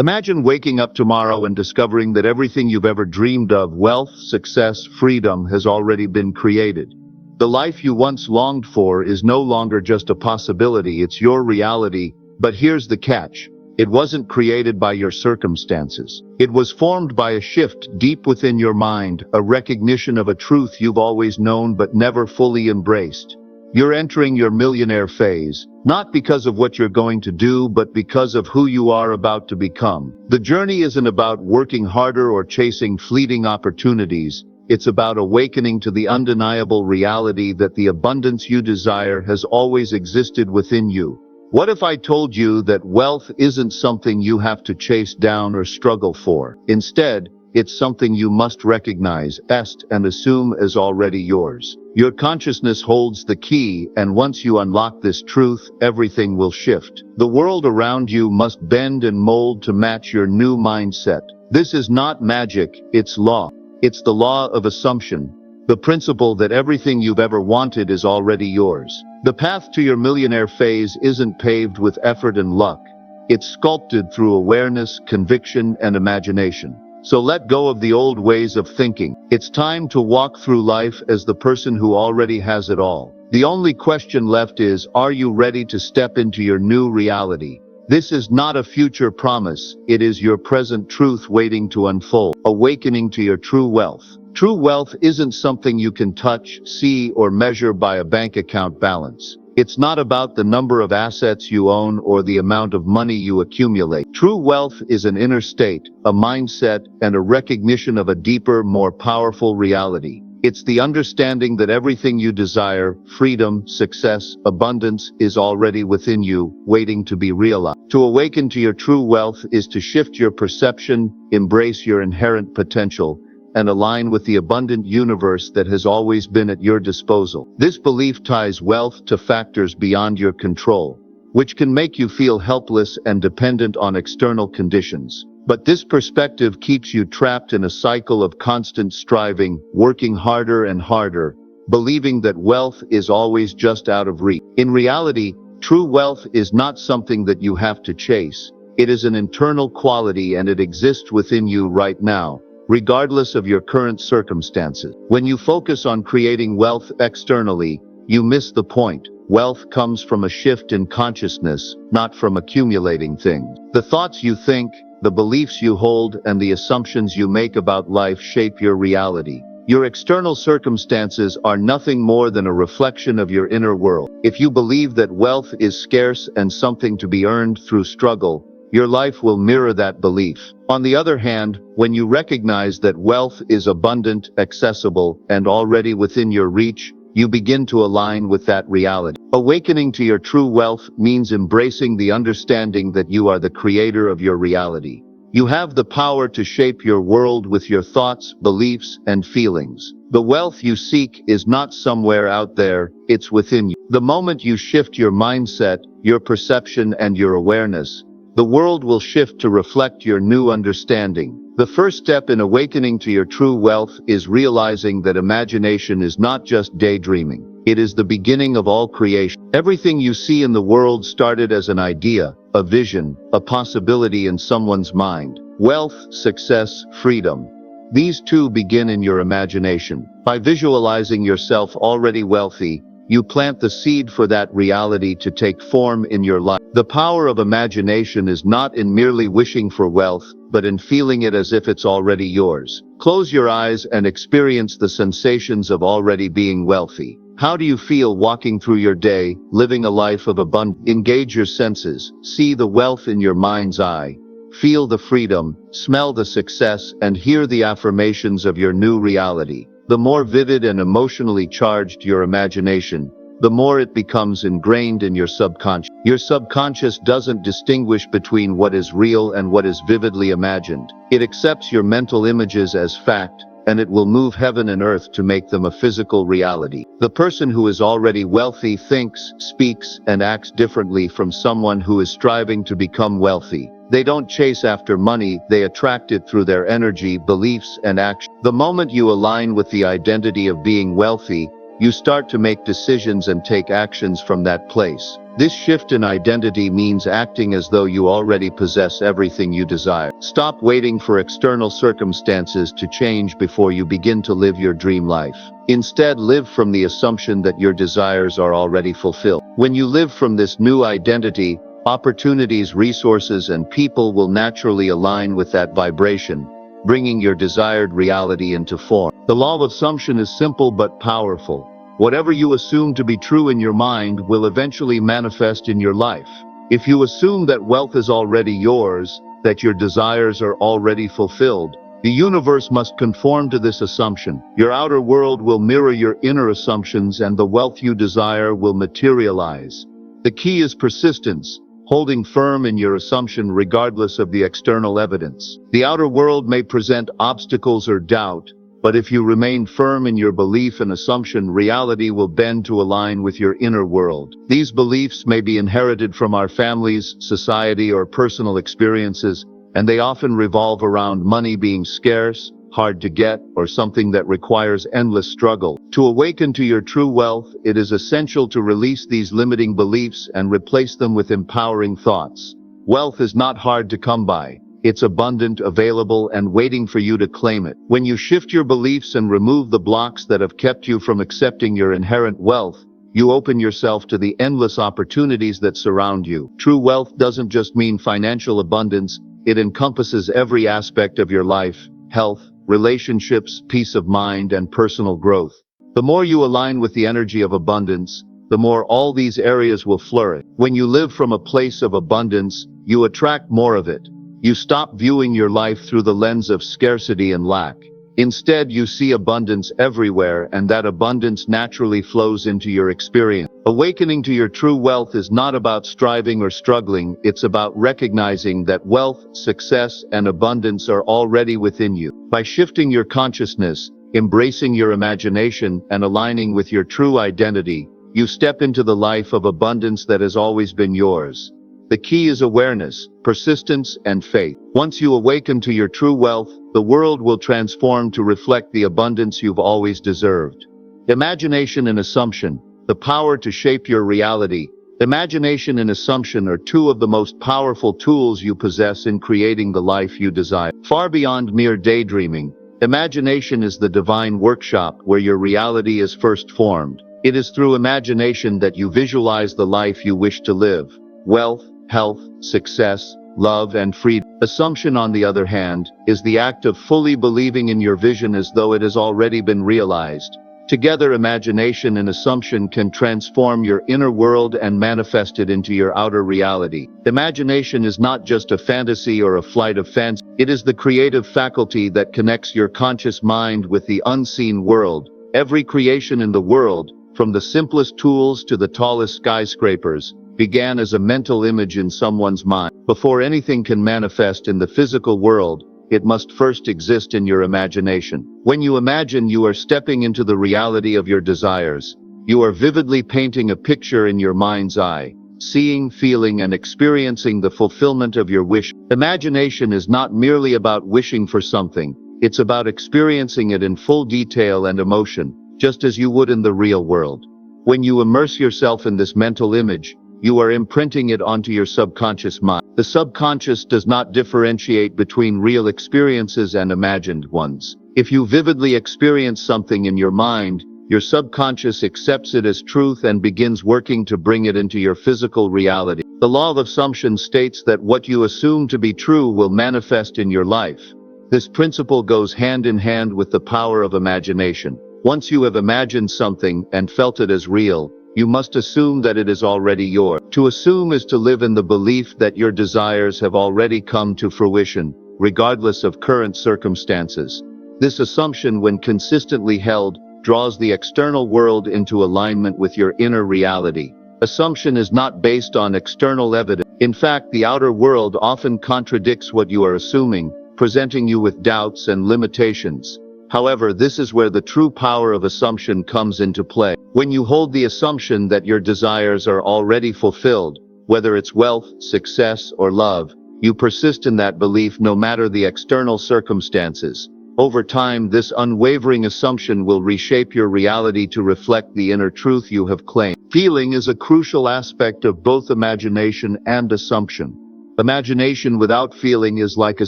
Imagine waking up tomorrow and discovering that everything you've ever dreamed of, wealth, success, freedom, has already been created. The life you once longed for is no longer just a possibility, it's your reality. But here's the catch. It wasn't created by your circumstances. It was formed by a shift deep within your mind, a recognition of a truth you've always known but never fully embraced. You're entering your millionaire phase, not because of what you're going to do, but because of who you are about to become. The journey isn't about working harder or chasing fleeting opportunities. It's about awakening to the undeniable reality that the abundance you desire has always existed within you. What if I told you that wealth isn't something you have to chase down or struggle for? Instead, it's something you must recognize, test, and assume as already yours. Your consciousness holds the key, and once you unlock this truth, everything will shift. The world around you must bend and mold to match your new mindset. This is not magic, it's law. It's the law of assumption, the principle that everything you've ever wanted is already yours. The path to your millionaire phase isn't paved with effort and luck. It's sculpted through awareness, conviction, and imagination. So let go of the old ways of thinking. It's time to walk through life as the person who already has it all. The only question left is, are you ready to step into your new reality? This is not a future promise, it is your present truth waiting to unfold. Awakening to your true wealth. True wealth isn't something you can touch, see, or measure by a bank account balance. It's not about the number of assets you own or the amount of money you accumulate. True wealth is an inner state, a mindset, and a recognition of a deeper, more powerful reality. It's the understanding that everything you desire, freedom, success, abundance, is already within you, waiting to be realized. To awaken to your true wealth is to shift your perception, embrace your inherent potential, and align with the abundant universe that has always been at your disposal. This belief ties wealth to factors beyond your control, which can make you feel helpless and dependent on external conditions. But this perspective keeps you trapped in a cycle of constant striving, working harder and harder, believing that wealth is always just out of reach. In reality, true wealth is not something that you have to chase. It is an internal quality, and it exists within you right now, regardless of your current circumstances. When you focus on creating wealth externally, you miss the point. Wealth comes from a shift in consciousness, not from accumulating things. The thoughts you think, the beliefs you hold, and the assumptions you make about life shape your reality. Your external circumstances are nothing more than a reflection of your inner world. If you believe that wealth is scarce and something to be earned through struggle, your life will mirror that belief. On the other hand, when you recognize that wealth is abundant, accessible, and already within your reach, you begin to align with that reality. Awakening to your true wealth means embracing the understanding that you are the creator of your reality. You have the power to shape your world with your thoughts, beliefs, and feelings. The wealth you seek is not somewhere out there, it's within you. The moment you shift your mindset, your perception, and your awareness, the world will shift to reflect your new understanding. The first step in awakening to your true wealth is realizing that imagination is not just daydreaming. It is the beginning of all creation. Everything you see in the world started as an idea, a vision, a possibility in someone's mind. Wealth, success, freedom. These two begin in your imagination. By visualizing yourself already wealthy, you plant the seed for that reality to take form in your life. The power of imagination is not in merely wishing for wealth, but in feeling it as if it's already yours. Close your eyes and experience the sensations of already being wealthy. How do you feel walking through your day, living a life of abundance? Engage your senses, see the wealth in your mind's eye. Feel the freedom, smell the success, and hear the affirmations of your new reality. The more vivid and emotionally charged your imagination, the more it becomes ingrained in your subconscious. Your subconscious doesn't distinguish between what is real and what is vividly imagined. It accepts your mental images as fact, and it will move heaven and earth to make them a physical reality. The person who is already wealthy thinks, speaks, and acts differently from someone who is striving to become wealthy. They don't chase after money, they attract it through their energy, beliefs, and action. The moment you align with the identity of being wealthy, You start to make decisions and take actions from that place. This shift in identity means acting as though you already possess everything you desire. Stop waiting for external circumstances to change before you begin to live your dream life. Instead, live from the assumption that your desires are already fulfilled. When you live from this new identity, opportunities, resources, and people will naturally align with that vibration, bringing your desired reality into form. The law of assumption is simple but powerful. Whatever you assume to be true in your mind will eventually manifest in your life. If you assume that wealth is already yours, that your desires are already fulfilled, the universe must conform to this assumption. Your outer world will mirror your inner assumptions, and the wealth you desire will materialize. The key is persistence, holding firm in your assumption regardless of the external evidence. The outer world may present obstacles or doubt, but if you remain firm in your belief and assumption, reality will bend to align with your inner world. These beliefs may be inherited from our families, society, or personal experiences, and they often revolve around money being scarce, hard to get, or something that requires endless struggle. To awaken to your true wealth, it is essential to release these limiting beliefs and replace them with empowering thoughts. Wealth is not hard to come by. It's abundant, available, and waiting for you to claim it. When you shift your beliefs and remove the blocks that have kept you from accepting your inherent wealth, you open yourself to the endless opportunities that surround you. True wealth doesn't just mean financial abundance, it encompasses every aspect of your life: health, relationships, peace of mind, and personal growth. The more you align with the energy of abundance, the more all these areas will flourish. When you live from a place of abundance, you attract more of it. You stop viewing your life through the lens of scarcity and lack. Instead, you see abundance everywhere, and that abundance naturally flows into your experience. Awakening to your true wealth is not about striving or struggling, it's about recognizing that wealth, success, and abundance are already within you. By shifting your consciousness, embracing your imagination, and aligning with your true identity, you step into the life of abundance that has always been yours. The key is awareness, persistence, and faith. Once you awaken to your true wealth, the world will transform to reflect the abundance you've always deserved. Imagination and assumption, the power to shape your reality. Imagination and assumption are two of the most powerful tools you possess in creating the life you desire. Far beyond mere daydreaming, imagination is the divine workshop where your reality is first formed. It is through imagination that you visualize the life you wish to live. Wealth, health, success, love, and freedom. Assumption, on the other hand, is the act of fully believing in your vision as though it has already been realized. Together, imagination and assumption can transform your inner world and manifest it into your outer reality. Imagination is not just a fantasy or a flight of fancy. It is the creative faculty that connects your conscious mind with the unseen world. Every creation in the world, from the simplest tools to the tallest skyscrapers, began as a mental image in someone's mind. Before anything can manifest in the physical world, it must first exist in your imagination. When you imagine, you are stepping into the reality of your desires. You are vividly painting a picture in your mind's eye, seeing, feeling, and experiencing the fulfillment of your wish. Imagination is not merely about wishing for something, it's about experiencing it in full detail and emotion, just as you would in the real world. When you immerse yourself in this mental image, you are imprinting it onto your subconscious mind. The subconscious does not differentiate between real experiences and imagined ones. If you vividly experience something in your mind, your subconscious accepts it as truth and begins working to bring it into your physical reality. The law of assumption states that what you assume to be true will manifest in your life. This principle goes hand in hand with the power of imagination. Once you have imagined something and felt it as real, you must assume that it is already yours. To assume is to live in the belief that your desires have already come to fruition, regardless of current circumstances. This assumption, when consistently held, draws the external world into alignment with your inner reality. Assumption is not based on external evidence. In fact, the outer world often contradicts what you are assuming, presenting you with doubts and limitations. However, this is where the true power of assumption comes into play. When you hold the assumption that your desires are already fulfilled, whether it's wealth, success, or love, you persist in that belief no matter the external circumstances. Over time, this unwavering assumption will reshape your reality to reflect the inner truth you have claimed. Feeling is a crucial aspect of both imagination and assumption. Imagination without feeling is like a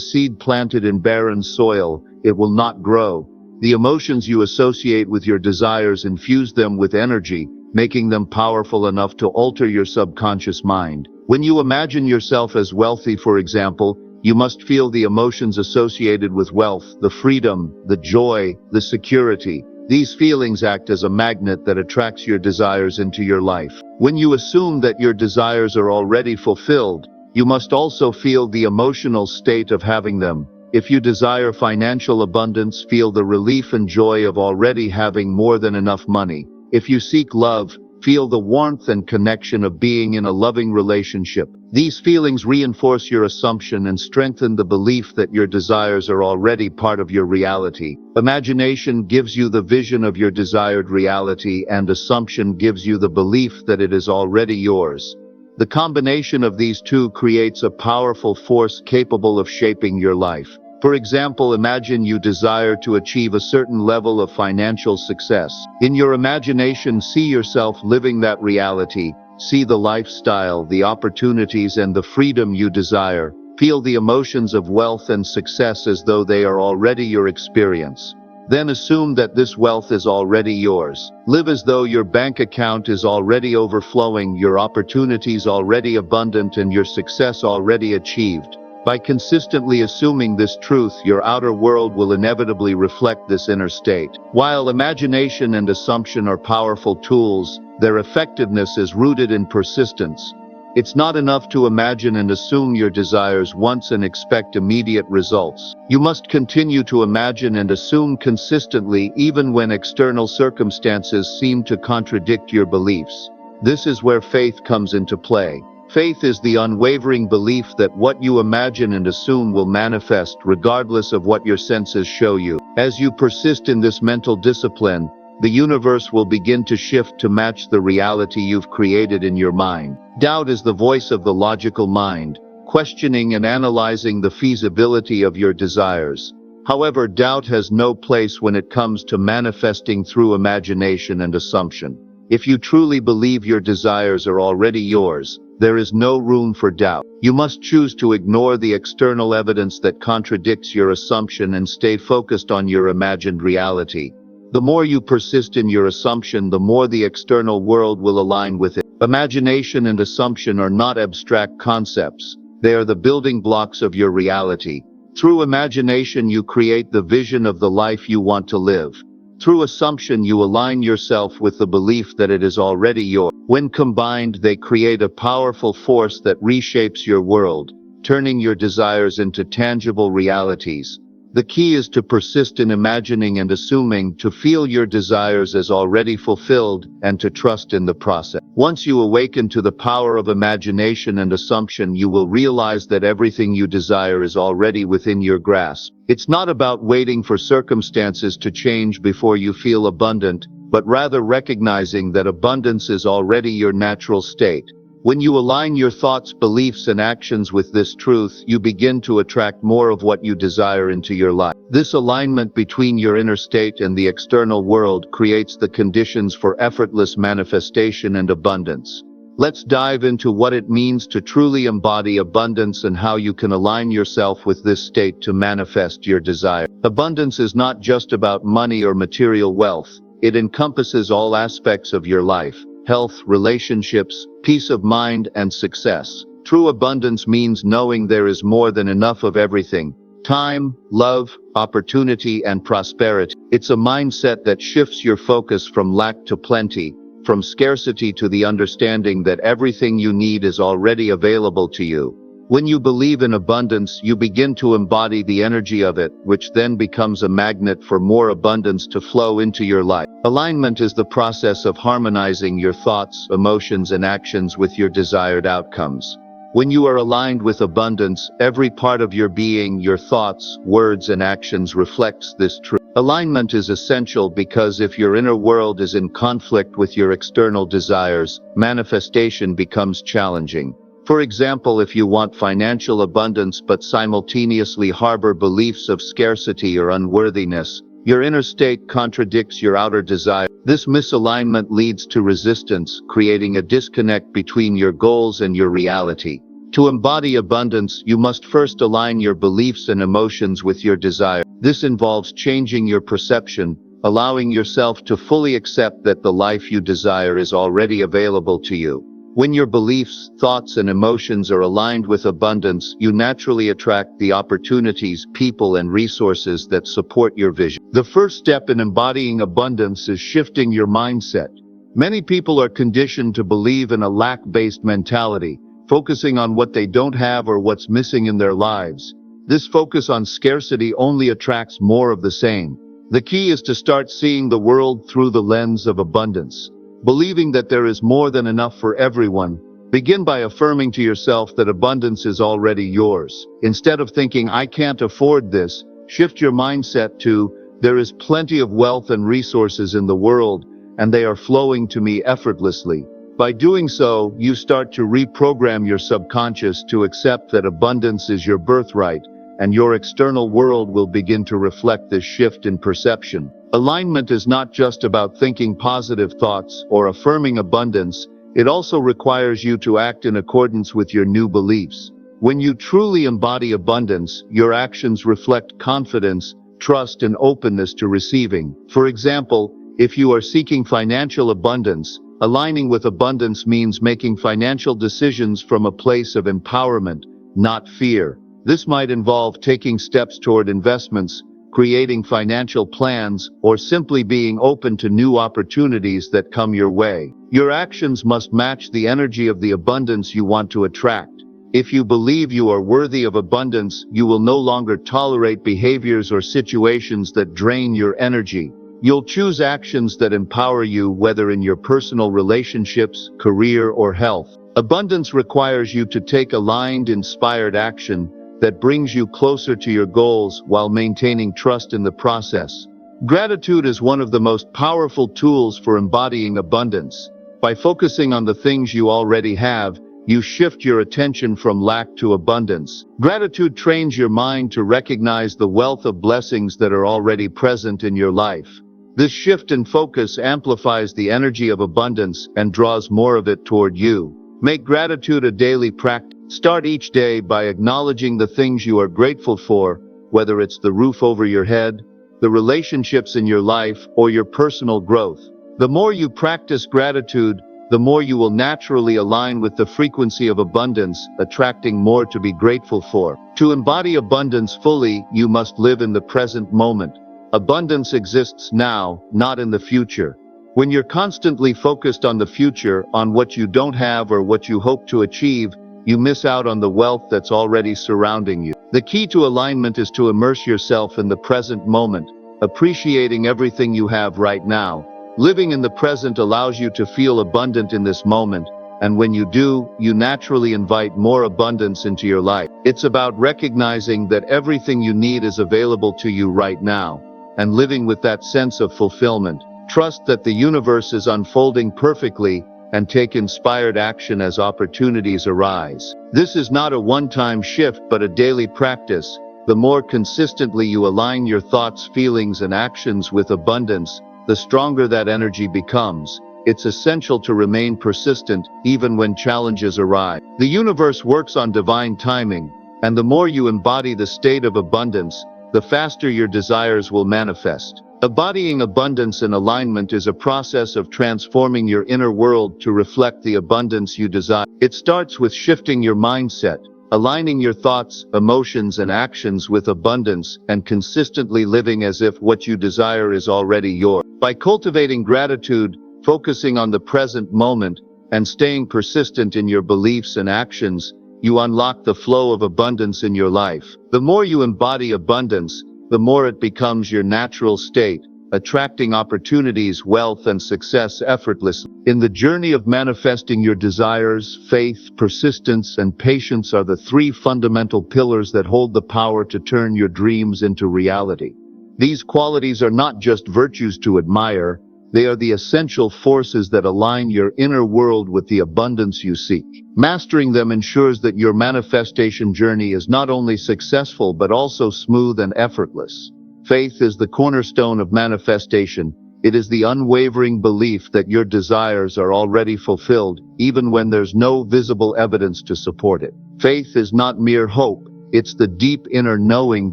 seed planted in barren soil. It will not grow. The emotions you associate with your desires infuse them with energy, making them powerful enough to alter your subconscious mind. When you imagine yourself as wealthy, for example, you must feel the emotions associated with wealth, the freedom, the joy, the security. These feelings act as a magnet that attracts your desires into your life. When you assume that your desires are already fulfilled, you must also feel the emotional state of having them. If you desire financial abundance, feel the relief and joy of already having more than enough money. If you seek love, feel the warmth and connection of being in a loving relationship. These feelings reinforce your assumption and strengthen the belief that your desires are already part of your reality. Imagination gives you the vision of your desired reality, and assumption gives you the belief that it is already yours. The combination of these two creates a powerful force capable of shaping your life. For example, imagine you desire to achieve a certain level of financial success. In your imagination, see yourself living that reality. See the lifestyle, the opportunities, and the freedom you desire. Feel the emotions of wealth and success as though they are already your experience. Then assume that this wealth is already yours. Live as though your bank account is already overflowing, your opportunities already abundant, and your success already achieved. By consistently assuming this truth, your outer world will inevitably reflect this inner state. While imagination and assumption are powerful tools, their effectiveness is rooted in persistence. It's not enough to imagine and assume your desires once and expect immediate results. You must continue to imagine and assume consistently, even when external circumstances seem to contradict your beliefs. This is where faith comes into play. Faith is the unwavering belief that what you imagine and assume will manifest regardless of what your senses show you. As you persist in this mental discipline, the universe will begin to shift to match the reality you've created in your mind. Doubt is the voice of the logical mind, questioning and analyzing the feasibility of your desires. However, doubt has no place when it comes to manifesting through imagination and assumption. If you truly believe your desires are already yours, there is no room for doubt. You must choose to ignore the external evidence that contradicts your assumption and stay focused on your imagined reality. The more you persist in your assumption, the more the external world will align with it. Imagination and assumption are not abstract concepts. They are the building blocks of your reality. Through imagination, you create the vision of the life you want to live. Through assumption, you align yourself with the belief that it is already yours. When combined, they create a powerful force that reshapes your world, turning your desires into tangible realities. The key is to persist in imagining and assuming, to feel your desires as already fulfilled, and to trust in the process. Once you awaken to the power of imagination and assumption, you will realize that everything you desire is already within your grasp. It's not about waiting for circumstances to change before you feel abundant, but rather recognizing that abundance is already your natural state. When you align your thoughts, beliefs, and actions with this truth, you begin to attract more of what you desire into your life. This alignment between your inner state and the external world creates the conditions for effortless manifestation and abundance. Let's dive into what it means to truly embody abundance and how you can align yourself with this state to manifest your desire. Abundance is not just about money or material wealth. It encompasses all aspects of your life: health, relationships, peace of mind, and success. True abundance means knowing there is more than enough of everything: time, love, opportunity, and prosperity. It's a mindset that shifts your focus from lack to plenty, from scarcity to the understanding that everything you need is already available to you. When you believe in abundance, you begin to embody the energy of it, which then becomes a magnet for more abundance to flow into your life. Alignment is the process of harmonizing your thoughts, emotions, and actions with your desired outcomes. When you are aligned with abundance, every part of your being, your thoughts, words, and actions reflects this truth. Alignment is essential because if your inner world is in conflict with your external desires, manifestation becomes challenging. For example, if you want financial abundance but simultaneously harbor beliefs of scarcity or unworthiness, your inner state contradicts your outer desire. This misalignment leads to resistance, creating a disconnect between your goals and your reality. To embody abundance, you must first align your beliefs and emotions with your desire. This involves changing your perception, allowing yourself to fully accept that the life you desire is already available to you. When your beliefs, thoughts, and emotions are aligned with abundance, you naturally attract the opportunities, people, and resources that support your vision. The first step in embodying abundance is shifting your mindset. Many people are conditioned to believe in a lack-based mentality, focusing on what they don't have or what's missing in their lives. This focus on scarcity only attracts more of the same. The key is to start seeing the world through the lens of abundance. Believing that there is more than enough for everyone, begin by affirming to yourself that abundance is already yours. Instead of thinking, "I can't afford this," shift your mindset to, "There is plenty of wealth and resources in the world, and they are flowing to me effortlessly." By doing so, you start to reprogram your subconscious to accept that abundance is your birthright, and your external world will begin to reflect this shift in perception. Alignment is not just about thinking positive thoughts or affirming abundance, it also requires you to act in accordance with your new beliefs. When you truly embody abundance, your actions reflect confidence, trust, and openness to receiving. For example, if you are seeking financial abundance, aligning with abundance means making financial decisions from a place of empowerment, not fear. This might involve taking steps toward investments, creating financial plans, or simply being open to new opportunities that come your way. Your actions must match the energy of the abundance you want to attract. If you believe you are worthy of abundance, you will no longer tolerate behaviors or situations that drain your energy. You'll choose actions that empower you, whether in your personal relationships, career, or health. Abundance requires you to take aligned, inspired action that brings you closer to your goals while maintaining trust in the process. Gratitude is one of the most powerful tools for embodying abundance. By focusing on the things you already have, you shift your attention from lack to abundance. Gratitude trains your mind to recognize the wealth of blessings that are already present in your life. This shift in focus amplifies the energy of abundance and draws more of it toward you. Make gratitude a daily practice. Start each day by acknowledging the things you are grateful for, whether it's the roof over your head, the relationships in your life, or your personal growth. The more you practice gratitude, the more you will naturally align with the frequency of abundance, attracting more to be grateful for. To embody abundance fully, you must live in the present moment. Abundance exists now, not in the future. When you're constantly focused on the future, on what you don't have or what you hope to achieve, you miss out on the wealth that's already surrounding you. The key to alignment is to immerse yourself in the present moment, appreciating everything you have right now. Living in the present allows you to feel abundant in this moment, and when you do, you naturally invite more abundance into your life. It's about recognizing that everything you need is available to you right now, and living with that sense of fulfillment. Trust that the universe is unfolding perfectly, and take inspired action as opportunities arise. This is not a one-time shift but a daily practice. The more consistently you align your thoughts, feelings, and actions with abundance, the stronger that energy becomes. It's essential to remain persistent, even when challenges arise. The universe works on divine timing, and the more you embody the state of abundance, the faster your desires will manifest. Embodying abundance and alignment is a process of transforming your inner world to reflect the abundance you desire. It starts with shifting your mindset, aligning your thoughts, emotions, and actions with abundance, and consistently living as if what you desire is already yours. By cultivating gratitude, focusing on the present moment, and staying persistent in your beliefs and actions, you unlock the flow of abundance in your life. The more you embody abundance, the more it becomes your natural state, attracting opportunities, wealth, and success effortlessly. In the journey of manifesting your desires, faith, persistence, and patience are the three fundamental pillars that hold the power to turn your dreams into reality. These qualities are not just virtues to admire, They are the essential forces that align your inner world with the abundance you seek. Mastering them ensures that your manifestation journey is not only successful but also smooth and effortless. Faith is the cornerstone of manifestation. It is the unwavering belief that your desires are already fulfilled, even when there's no visible evidence to support it. Faith is not mere hope. It's the deep inner knowing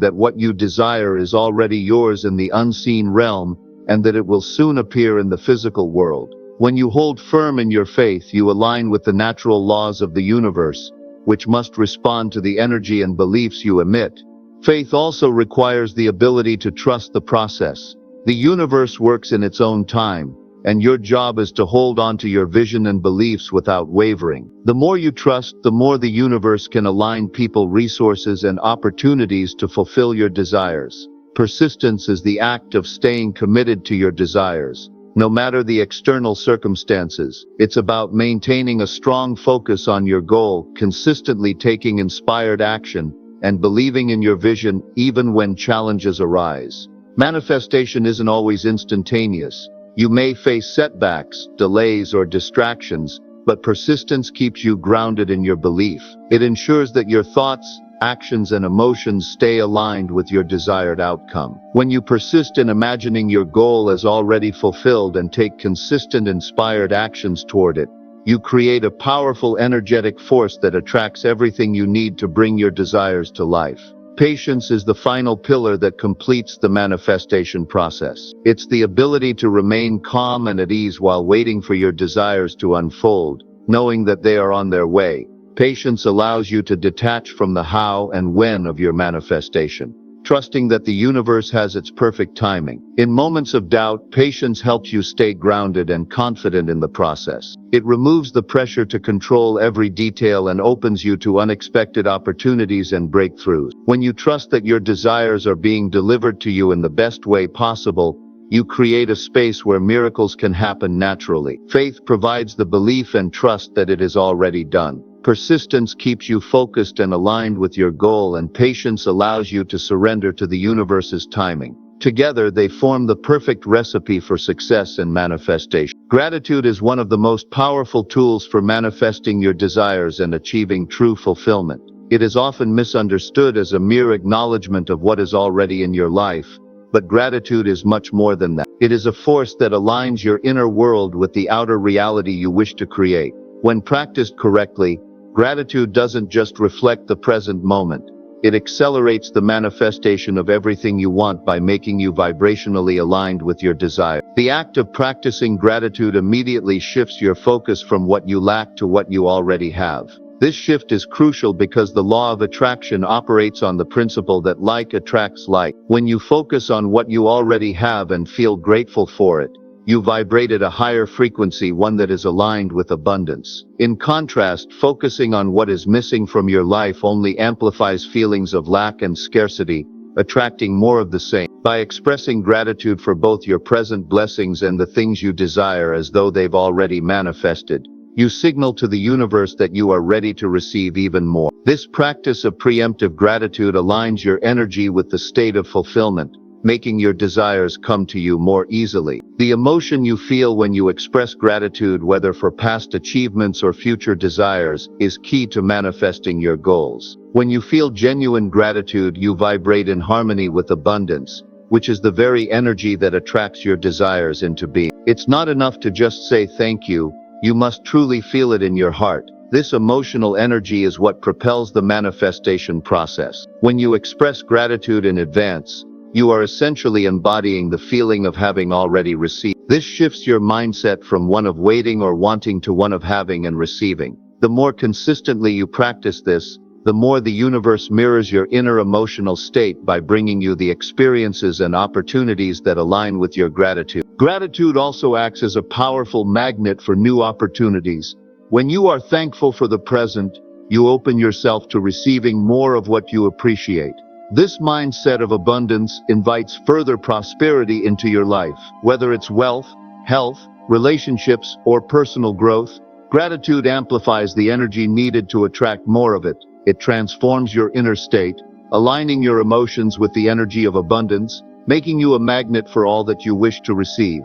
that what you desire is already yours in the unseen realm, and that it will soon appear in the physical world. When you hold firm in your faith, you align with the natural laws of the universe, which must respond to the energy and beliefs you emit. Faith also requires the ability to trust the process. The universe works in its own time, and your job is to hold on to your vision and beliefs without wavering. The more you trust, the more the universe can align people, resources, and opportunities to fulfill your desires. Persistence is the act of staying committed to your desires, no matter the external circumstances. It's about maintaining a strong focus on your goal, consistently taking inspired action, and believing in your vision even when challenges arise. Manifestation isn't always instantaneous. You may face setbacks, delays, or distractions, but persistence keeps you grounded in your belief. It ensures that your thoughts, actions, and emotions stay aligned with your desired outcome. When you persist in imagining your goal as already fulfilled and take consistent, inspired actions toward it, you create a powerful, energetic force that attracts everything you need to bring your desires to life. Patience is the final pillar that completes the manifestation process. It's the ability to remain calm and at ease while waiting for your desires to unfold, knowing that they are on their way. Patience allows you to detach from the how and when of your manifestation, trusting that the universe has its perfect timing. In moments of doubt, patience helps you stay grounded and confident in the process. It removes the pressure to control every detail and opens you to unexpected opportunities and breakthroughs. When you trust that your desires are being delivered to you in the best way possible, you create a space where miracles can happen naturally. Faith provides the belief and trust that it is already done. Persistence keeps you focused and aligned with your goal, and patience allows you to surrender to the universe's timing. Together, they form the perfect recipe for success and manifestation. Gratitude is one of the most powerful tools for manifesting your desires and achieving true fulfillment. It is often misunderstood as a mere acknowledgement of what is already in your life, but gratitude is much more than that. It is a force that aligns your inner world with the outer reality you wish to create. When practiced correctly, gratitude doesn't just reflect the present moment. It accelerates the manifestation of everything you want by making you vibrationally aligned with your desire. The act of practicing gratitude immediately shifts your focus from what you lack to what you already have. This shift is crucial because the law of attraction operates on the principle that like attracts like. When you focus on what you already have and feel grateful for it, you vibrate at a higher frequency, one that is aligned with abundance. In contrast, focusing on what is missing from your life only amplifies feelings of lack and scarcity, attracting more of the same. By expressing gratitude for both your present blessings and the things you desire as though they've already manifested, you signal to the universe that you are ready to receive even more. This practice of preemptive gratitude aligns your energy with the state of fulfillment, making your desires come to you more easily. The emotion you feel when you express gratitude, whether for past achievements or future desires, is key to manifesting your goals. When you feel genuine gratitude, you vibrate in harmony with abundance, which is the very energy that attracts your desires into being. It's not enough to just say thank you, you must truly feel it in your heart. This emotional energy is what propels the manifestation process. When you express gratitude in advance, you are essentially embodying the feeling of having already received. This shifts your mindset from one of waiting or wanting to one of having and receiving. The more consistently you practice this, the more the universe mirrors your inner emotional state by bringing you the experiences and opportunities that align with your gratitude. Gratitude also acts as a powerful magnet for new opportunities. When you are thankful for the present, you open yourself to receiving more of what you appreciate. This mindset of abundance invites further prosperity into your life. Whether it's wealth, health, relationships, or personal growth, gratitude amplifies the energy needed to attract more of it. It transforms your inner state, aligning your emotions with the energy of abundance, making you a magnet for all that you wish to receive.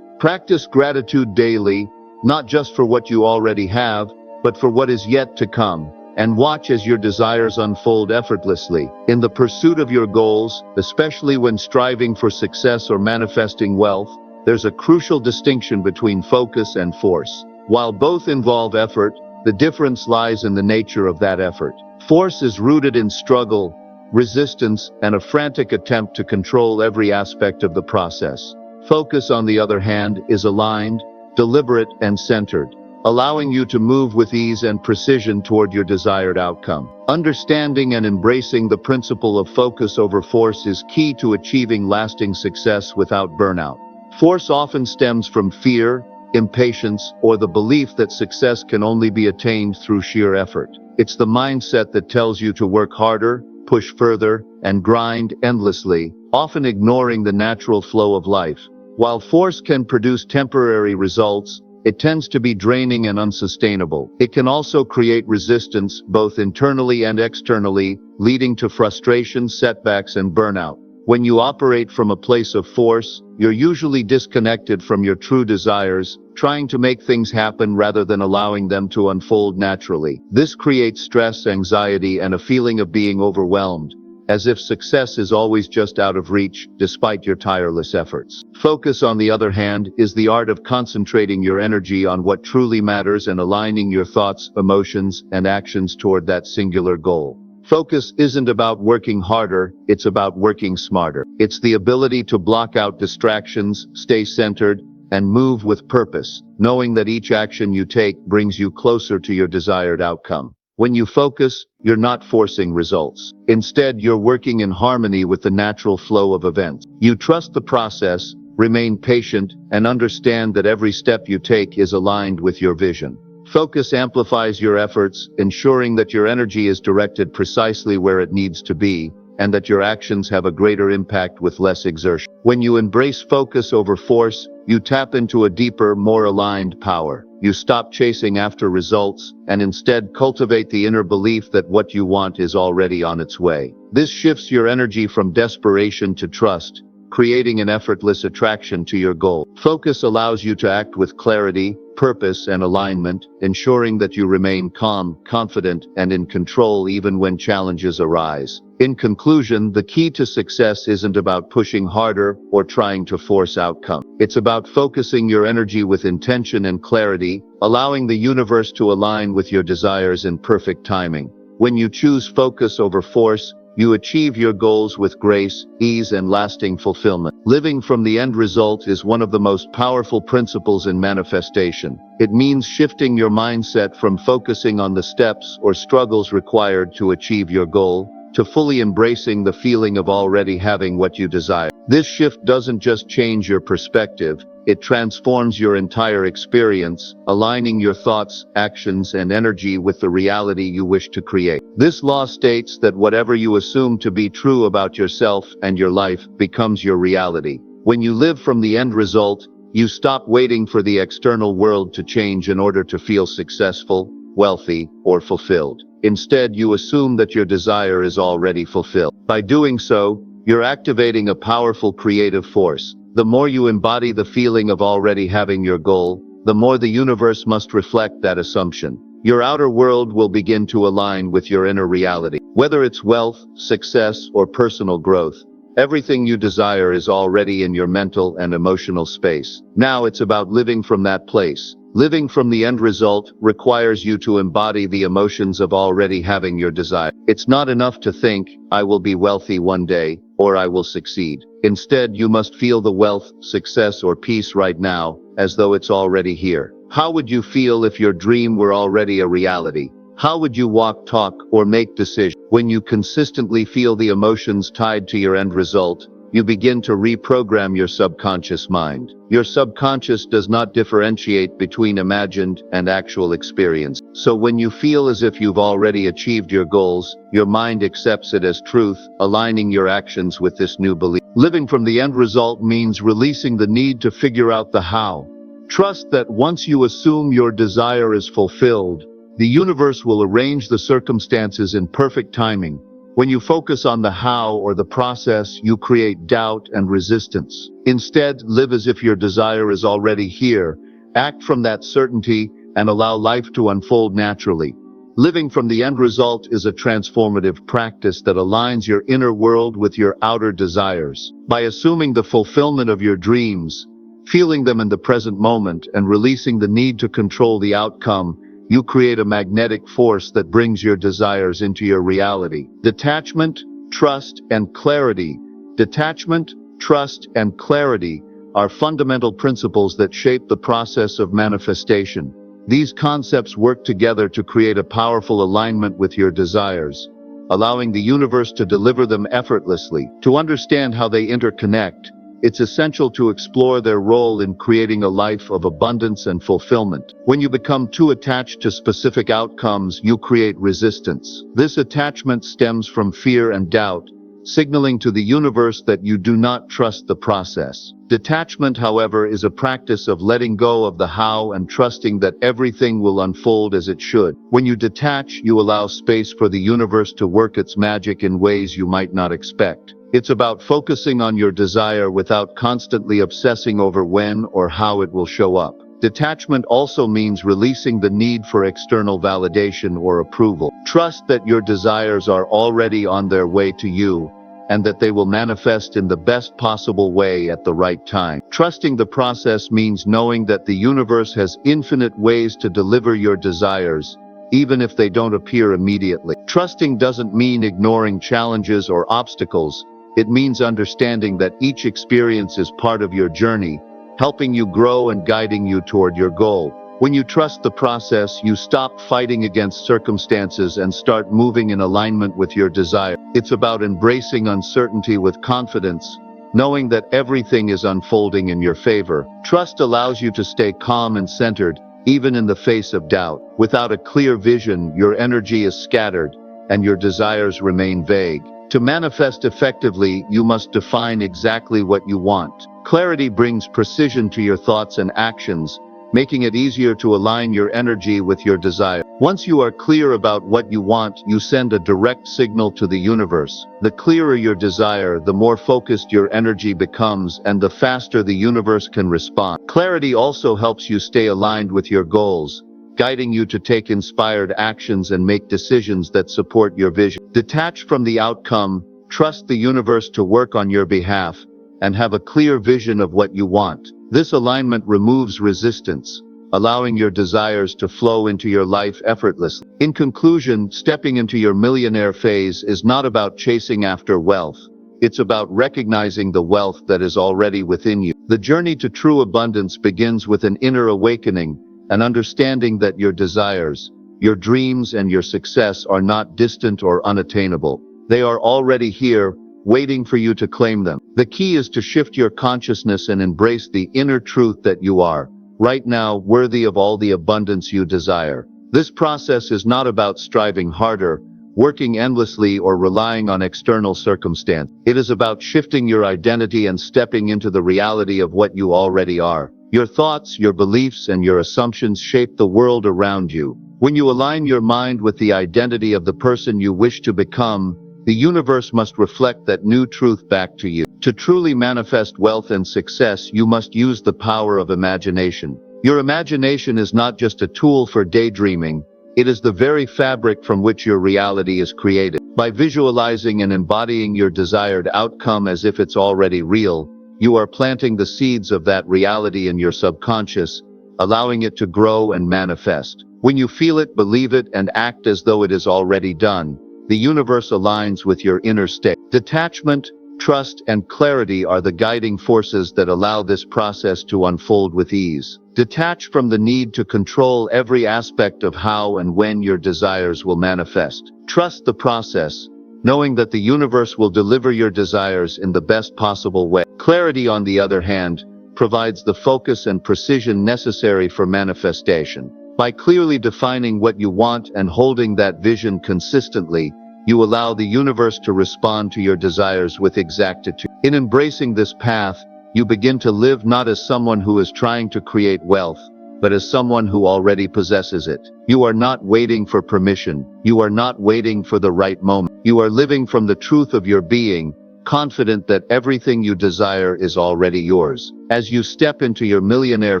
Practice gratitude daily, not just for what you already have, but for what is yet to come. And watch as your desires unfold effortlessly. In the pursuit of your goals, especially when striving for success or manifesting wealth, there's a crucial distinction between focus and force. While both involve effort, the difference lies in the nature of that effort. Force is rooted in struggle, resistance, and a frantic attempt to control every aspect of the process. Focus, on the other hand, is aligned, deliberate, and centered, allowing you to move with ease and precision toward your desired outcome. Understanding and embracing the principle of focus over force is key to achieving lasting success without burnout. Force often stems from fear, impatience, or the belief that success can only be attained through sheer effort. It's the mindset that tells you to work harder, push further, and grind endlessly, often ignoring the natural flow of life. While force can produce temporary results, it tends to be draining and unsustainable. It can also create resistance, both internally and externally, leading to frustration, setbacks, and burnout. When you operate from a place of force, you're usually disconnected from your true desires, trying to make things happen rather than allowing them to unfold naturally. This creates stress, anxiety, and a feeling of being overwhelmed, as if success is always just out of reach, despite your tireless efforts. Focus, on the other hand, is the art of concentrating your energy on what truly matters and aligning your thoughts, emotions, and actions toward that singular goal. Focus isn't about working harder, it's about working smarter. It's the ability to block out distractions, stay centered, and move with purpose, knowing that each action you take brings you closer to your desired outcome. When you focus, you're not forcing results. Instead, you're working in harmony with the natural flow of events. You trust the process, remain patient, and understand that every step you take is aligned with your vision. Focus amplifies your efforts, ensuring that your energy is directed precisely where it needs to be, and that your actions have a greater impact with less exertion. When you embrace focus over force, you tap into a deeper, more aligned power. You stop chasing after results, and instead cultivate the inner belief that what you want is already on its way. This shifts your energy from desperation to trust, creating an effortless attraction to your goal. Focus allows you to act with clarity, purpose, and alignment, ensuring that you remain calm, confident, and in control even when challenges arise. In conclusion, the key to success isn't about pushing harder or trying to force outcomes. It's about focusing your energy with intention and clarity, allowing the universe to align with your desires in perfect timing. When you choose focus over force, you achieve your goals with grace, ease, and lasting fulfillment. Living from the end result is one of the most powerful principles in manifestation. It means shifting your mindset from focusing on the steps or struggles required to achieve your goal, to fully embracing the feeling of already having what you desire. This shift doesn't just change your perspective, it transforms your entire experience, aligning your thoughts, actions, and energy with the reality you wish to create. This law states that whatever you assume to be true about yourself and your life becomes your reality. When you live from the end result, you stop waiting for the external world to change in order to feel successful, wealthy, or fulfilled. Instead, you assume that your desire is already fulfilled. By doing so, you're activating a powerful creative force. The more you embody the feeling of already having your goal, the more the universe must reflect that assumption. Your outer world will begin to align with your inner reality. Whether it's wealth, success, or personal growth, everything you desire is already in your mental and emotional space. Now it's about living from that place. Living from the end result requires you to embody the emotions of already having your desire. It's not enough to think, I will be wealthy one day, or I will succeed. Instead, you must feel the wealth, success, or peace right now, as though it's already here. How would you feel if your dream were already a reality? How would you walk, talk, or make decisions? When you consistently feel the emotions tied to your end result, you begin to reprogram your subconscious mind. Your subconscious does not differentiate between imagined and actual experience. So when you feel as if you've already achieved your goals, your mind accepts it as truth, aligning your actions with this new belief. Living from the end result means releasing the need to figure out the how. Trust that once you assume your desire is fulfilled, the universe will arrange the circumstances in perfect timing, When you focus on the how or the process, you create doubt and resistance. Instead, live as if your desire is already here. Act from that certainty and allow life to unfold naturally. Living from the end result is a transformative practice that aligns your inner world with your outer desires. By assuming the fulfillment of your dreams, feeling them in the present moment, and releasing the need to control the outcome, you create a magnetic force that brings your desires into your reality. Detachment, trust, and clarity. Detachment, trust, and clarity are fundamental principles that shape the process of manifestation. These concepts work together to create a powerful alignment with your desires, allowing the universe to deliver them effortlessly. To understand how they interconnect, it's essential to explore their role in creating a life of abundance and fulfillment. When you become too attached to specific outcomes, you create resistance. This attachment stems from fear and doubt, signaling to the universe that you do not trust the process. Detachment, however, is a practice of letting go of the how and trusting that everything will unfold as it should. When you detach, you allow space for the universe to work its magic in ways you might not expect. It's about focusing on your desire without constantly obsessing over when or how it will show up. Detachment also means releasing the need for external validation or approval. Trust that your desires are already on their way to you, and that they will manifest in the best possible way at the right time. Trusting the process means knowing that the universe has infinite ways to deliver your desires, even if they don't appear immediately. Trusting doesn't mean ignoring challenges or obstacles. It means understanding that each experience is part of your journey, helping you grow and guiding you toward your goal. When you trust the process, you stop fighting against circumstances and start moving in alignment with your desire. It's about embracing uncertainty with confidence, knowing that everything is unfolding in your favor. Trust allows you to stay calm and centered, even in the face of doubt. Without a clear vision, your energy is scattered, and your desires remain vague. To manifest effectively, you must define exactly what you want. Clarity brings precision to your thoughts and actions, making it easier to align your energy with your desire. Once you are clear about what you want, you send a direct signal to the universe. The clearer your desire, the more focused your energy becomes, and the faster the universe can respond. Clarity also helps you stay aligned with your goals, guiding you to take inspired actions and make decisions that support your vision. Detach from the outcome, trust the universe to work on your behalf, and have a clear vision of what you want. This alignment removes resistance, allowing your desires to flow into your life effortlessly. In conclusion, stepping into your millionaire phase is not about chasing after wealth. It's about recognizing the wealth that is already within you. The journey to true abundance begins with an inner awakening, an understanding that your desires, your dreams, and your success are not distant or unattainable. They are already here, waiting for you to claim them. The key is to shift your consciousness and embrace the inner truth that you are, right now, worthy of all the abundance you desire. This process is not about striving harder, working endlessly, or relying on external circumstance. It is about shifting your identity and stepping into the reality of what you already are. Your thoughts, your beliefs, and your assumptions shape the world around you. When you align your mind with the identity of the person you wish to become, the universe must reflect that new truth back to you. To truly manifest wealth and success, you must use the power of imagination. Your imagination is not just a tool for daydreaming, it is the very fabric from which your reality is created. By visualizing and embodying your desired outcome as if it's already real, you are planting the seeds of that reality in your subconscious, allowing it to grow and manifest. When you feel it, believe it, and act as though it is already done, the universe aligns with your inner state. Detachment, trust, and clarity are the guiding forces that allow this process to unfold with ease. Detach from the need to control every aspect of how and when your desires will manifest. Trust the process, knowing that the universe will deliver your desires in the best possible way. Clarity, on the other hand, provides the focus and precision necessary for manifestation. By clearly defining what you want and holding that vision consistently, you allow the universe to respond to your desires with exactitude. In embracing this path, you begin to live not as someone who is trying to create wealth, but as someone who already possesses it. You are not waiting for permission. You are not waiting for the right moment. You are living from the truth of your being, confident that everything you desire is already yours. As you step into your millionaire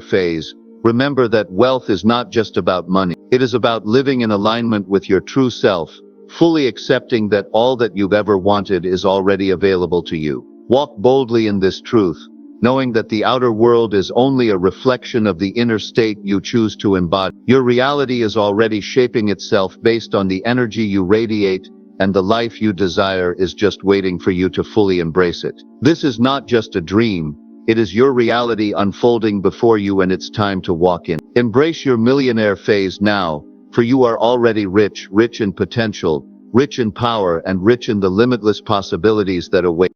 phase, remember that wealth is not just about money. It is about living in alignment with your true self, fully accepting that all that you've ever wanted is already available to you. Walk boldly in this truth, knowing that the outer world is only a reflection of the inner state you choose to embody. Your reality is already shaping itself based on the energy you radiate, and the life you desire is just waiting for you to fully embrace it. This is not just a dream. It is your reality unfolding before you, and it's time to walk in. Embrace your millionaire phase now, for you are already rich in potential, rich in power, and rich in the limitless possibilities that await.